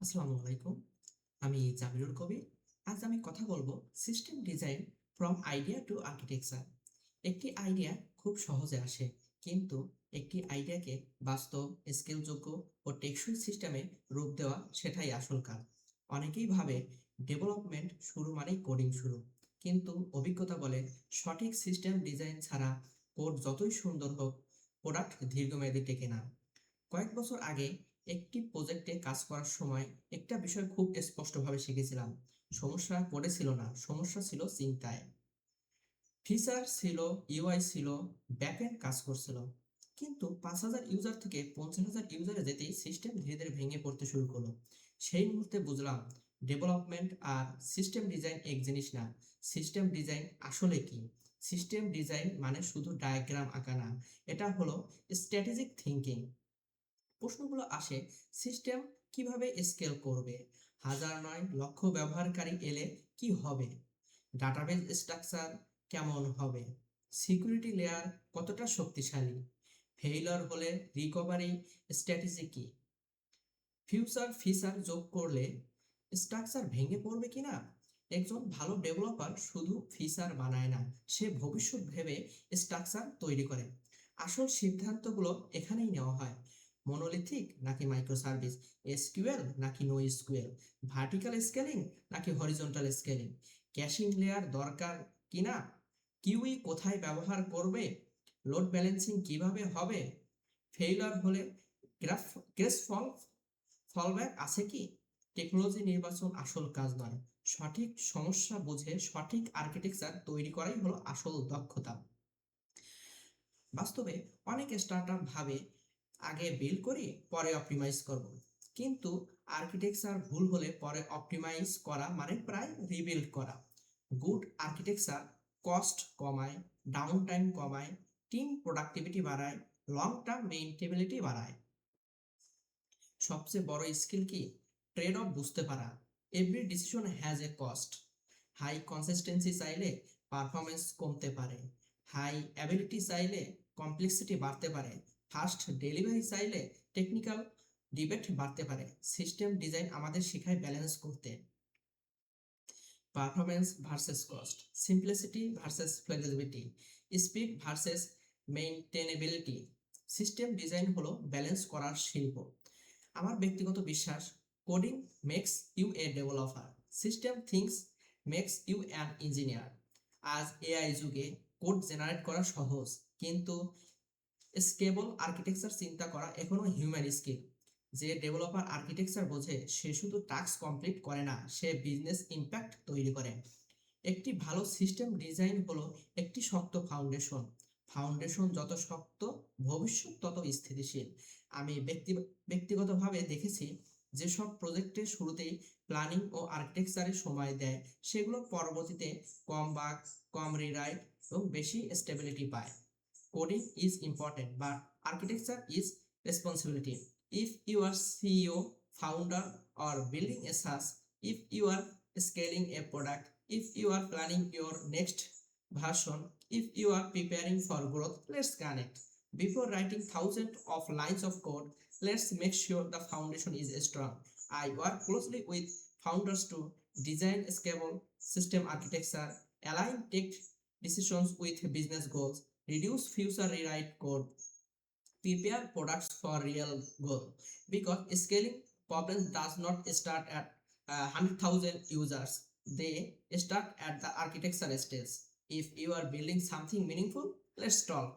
আসসালামু আলাইকুম। আমি জামিরুল কবির। আজ আমি কথা বলবো system design from idea to architecture. একটি আইডিয়া খুব সহজে আসে, কিন্তু একটি আইডিয়াকে বাস্তব, স্কেলযোগ্য ও টেকসই সিস্টেমে রূপ দেওয়া সেটাই আসল কাজ। অনেকেই ভাবে ডেভেলপমেন্ট শুরু মানেই কোডিং শুরু, কিন্তু অভিজ্ঞতা বলে সঠিক সিস্টেম ডিজাইন ছাড়া কোড যতই সুন্দর হোক, প্রোডাক্ট দীর্ঘমেয়াদী টেকে না। কয়েক বছর আগে একটি প্রজেক্টে কাজ করার সময় একটা বিষয় খুব স্পষ্টভাবে শিখেছিলাম। সমস্যা কোডে ছিল না, সমস্যা ছিল চিন্তায়। ফিচার ছিল, ইউআই ছিল, ব্যাকএন্ড কাজ করছিল, কিন্তু 5,000 ইউজার থেকে 50,000 ইউজারে যেতেই সিস্টেম ধীরে ধীরে ভেঙে পড়তে শুরু করলো। সেই মুহূর্তে বুঝলাম ডেভেলপমেন্ট আর সিস্টেম ডিজাইন এক জিনিস না। সিস্টেম ডিজাইন আসলে কি? সিস্টেম ডিজাইন মানে শুধু ডায়াগ্রাম আঁকা না, এটা হলো স্ট্র্যাটেজিক থিঙ্কিং। প্রশ্নগুলো আসে, সিস্টেম কিভাবে স্কেল করবে? হাজার নয় লক্ষ ব্যবহারকারী এলে কি হবে? ডাটাবেজ স্ট্রাকচার কেমন হবে? সিকিউরিটি লেয়ার কতটা শক্তিশালী? ফেইলিওর হলে রিকভারি স্ট্র্যাটেজি কি? ফিউচার ফিচার যোগ করলে স্ট্রাকচার ভেঙে পড়বে কিনা? একজন ভালো ডেভেলপার শুধু ফিচার বানায় না, সে ভবিষ্যৎ ভেবে স্ট্রাকচার তৈরি করে। আসল সিদ্ধান্তগুলো এখানেই নেওয়া হয়। মনোলিথিক নাকি মাইক্রো সার্ভিস, এসকিউএল নাকি নো এসকিউএল, ভার্টিক্যাল স্কেলিং নাকি হরিজন্টাল স্কেলিং, ক্যাশিং লেয়ার দরকার কিনা, কিউই কোথায় ব্যবহার করবে, লোড ব্যালেন্সিং কিভাবে হবে, ফেইলার হলে গ্রাফ গ্রেস ফলব্যাক আছে কি? টেকনোলজি নির্বাচন আসল কাজ নয়, সঠিক সমস্যা বুঝে সঠিক আর্কিটেকচার তৈরি করাই হলো আসল দক্ষতা। বাস্তবে অনেক স্টার্টআপ ভাবে আগে বিল্ড করি পরে অপটিমাইজ করব, কিন্তু আর্কিটেকচার ভুল হলে পরে অপটিমাইজ করা মানে প্রায় রিবিল্ড করা। গুড আর্কিটেকচার কস্ট কমায়, ডাউন টাইম কমায়, টিম প্রোডাক্টিভিটি বাড়ায়, লং টার্ম মেইনটেবিলিটি বাড়ায়। সবচেয়ে বড় স্কিল কি? ট্রেড অফ বুঝতে পারা। Every decision has a cost. High consistency চাইলে পারফরমেন্স কমতে পারে, হাই অ্যাবিলিটি চাইলে কমপ্লেক্সিটি বাড়তে পারে, ফাস্ট ডেলিভারি চাইলে টেকনিক্যাল ডিবেট বাড়তে পারে। সিস্টেম ডিজাইন আমাদের শেখায় ব্যালেন্স করতে। Performance versus cost, simplicity versus flexibility, speed versus maintainability. System design হলো ব্যালেন্স করার শিল্প। আমার ব্যক্তিগত বিশ্বাস, coding makes you a developer, system things makes you an engineer. আজ এআই যুগে কোড জেনারেট করা সহজ, কিন্তু স্কেলেবল আর্কিটেকচার চিন্তা করা এখনো হিউম্যান স্কিল। যে ডেভেলপার আর্কিটেকচার বোঝে সে শুধু টাস্ক কমপ্লিট করে না, সে বিজনেস ইম্প্যাক্ট তৈরি করে। একটি ভালো সিস্টেম ডিজাইন হলো একটি শক্ত ফাউন্ডেশন। ফাউন্ডেশন যত শক্ত, ভবিষ্যৎ তত স্থিতিশীল। আমি ব্যক্তিগতভাবে দেখেছি, যেসব প্রজেক্টের শুরুতেই প্ল্যানিং ও আর্কিটেকচারে সময় দেয়, সেগুলো পরবর্তীতে কম বাগ, কম রিরাইট এবং বেশি স্টেবিলিটি পায়। Coding is important, but architecture is responsibility. If you are CEO, founder, or building a SaaS, if you are scaling a product, if you are planning your next version, if you are preparing for growth, let's connect. Before writing thousands of lines of code, let's make sure the foundation is strong. I work closely with founders to design scalable system architecture, align tech decisions with business goals, reduce future rewrite code, prepare products for real goal. Because scaling problems does not start at 100,000 users, they start at the architecture stage. If you are building something meaningful, let's talk.